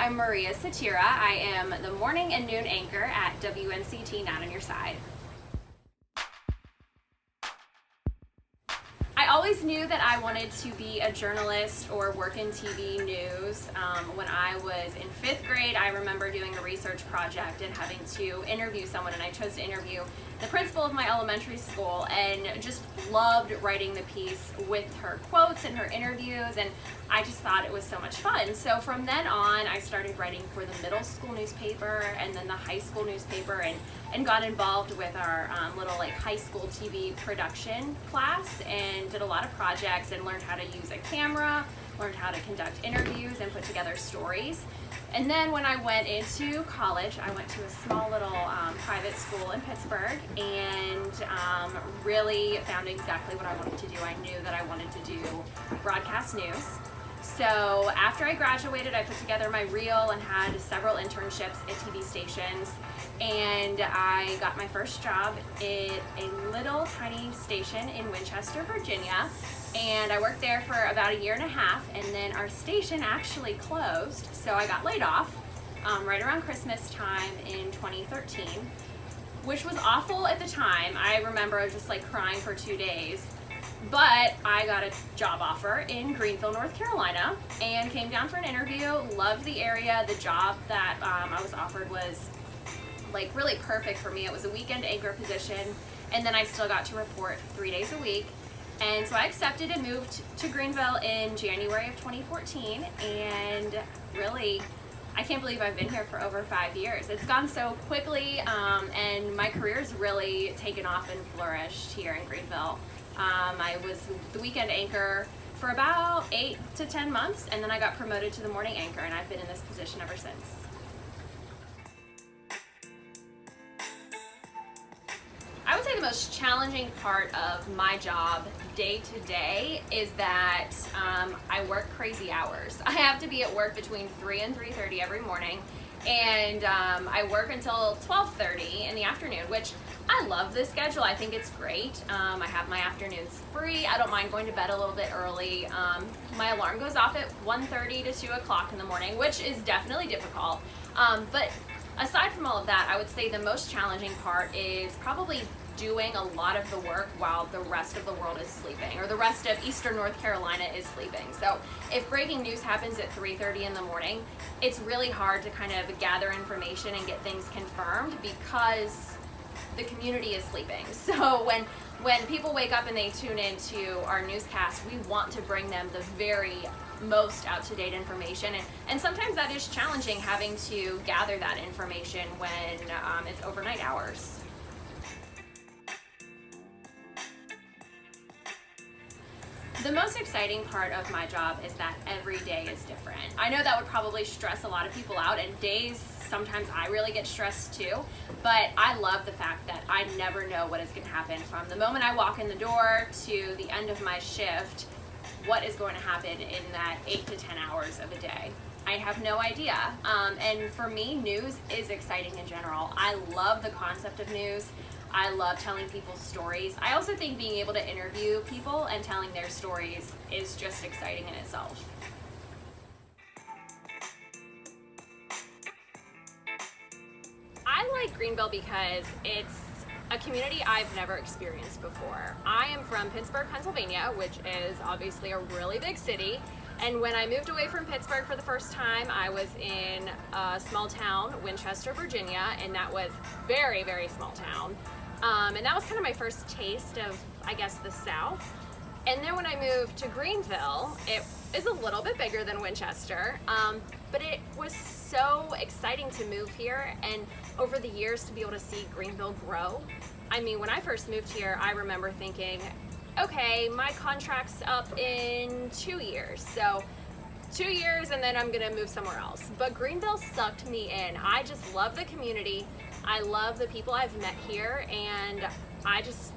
I'm Maria Satira. I am the morning and noon anchor at WNCT, Not on Your Side. I always knew that I wanted to be a journalist or work in TV news. When I was in 5th grade, I remember doing a research project and having to interview someone, and I chose to interview the principal of my elementary school and just loved writing the piece with her quotes and her interviews, and I just thought it was so much fun. So from then on, I started writing for the middle school newspaper and then the high school newspaper, and got involved with our little high school TV production class and did a lot of projects and learned how to use a camera, learned how to conduct interviews and put together stories. And then when I went into college, I went to a small little private school in Pittsburgh and really found exactly what I wanted to do. I knew that I wanted to do broadcast news. So after I graduated, I put together my reel and had several internships at TV stations, and I got my first job at a little tiny station in Winchester, Virginia, and I worked there for about 1.5 years, and then our station actually closed, so I got laid off right around Christmas time in 2013, which was awful at the time. I remember I was just crying for 2 days. But I got a job offer in Greenville, North Carolina, and came down for an interview, loved the area. The job that I was offered was really perfect for me. It was a weekend anchor position, and then I still got to report 3 days a week. And so I accepted and moved to Greenville in January of 2014, and really, I can't believe I've been here for over 5 years. It's gone so quickly, and my career's really taken off and flourished here in Greenville. I was the weekend anchor for about 8 to 10 months, and then I got promoted to the morning anchor, and I've been in this position ever since. I would say the most challenging part of my job day to day is that I work crazy hours. I have to be at work between 3 and 3:30 every morning, and I work until 12:30 in the afternoon, which I love this schedule. I think it's great. I have my afternoons free. I don't mind going to bed a little bit early. My alarm goes off at 1:30 to 2 o'clock in the morning, which is definitely difficult. But aside from all of that, I would say the most challenging part is probably doing a lot of the work while the rest of the world is sleeping, or the rest of Eastern North Carolina is sleeping. So if breaking news happens at 3:30 in the morning, it's really hard to kind of gather information and get things confirmed because the community is sleeping. So when people wake up and they tune into our newscast, we want to bring them the very most out-to-date information, and sometimes that is challenging, having to gather that information when it's overnight hours. The most exciting part of my job is that every day is different. I know that would probably stress a lot of people out, and days, sometimes I really get stressed too, but I love the fact that I never know what is going to happen from the moment I walk in the door to the end of my shift. What is going to happen in that 8 to 10 hours of a day? I have no idea. And for me, news is exciting in general. I love the concept of news. I love telling people's stories. I also think being able to interview people and telling their stories is just exciting in itself. I like Greenville because it's a community I've never experienced before. I am from Pittsburgh, Pennsylvania, which is obviously a really big city. And when I moved away from Pittsburgh for the first time, I was in a small town, Winchester, Virginia, and that was very, very small town. And that was kind of my first taste of, I guess, the South. And then when I moved to Greenville, it is a little bit bigger than Winchester, but it was so exciting to move here, and over the years to be able to see Greenville grow. I mean, when I first moved here, I remember thinking, okay, my contract's up in 2 years, so 2 years and then I'm gonna move somewhere else. But Greenville sucked me in. I just love the community. I love the people I've met here, and I just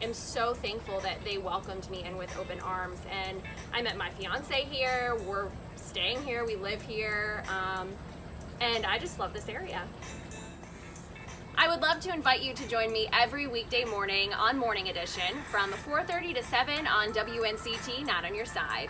am so thankful that they welcomed me in with open arms. And I met my fiance here, we're staying here, we live here, and I just love this area. I would love to invite you to join me every weekday morning on Morning Edition from 4:30 to 7 on WNCT, Not on Your Side.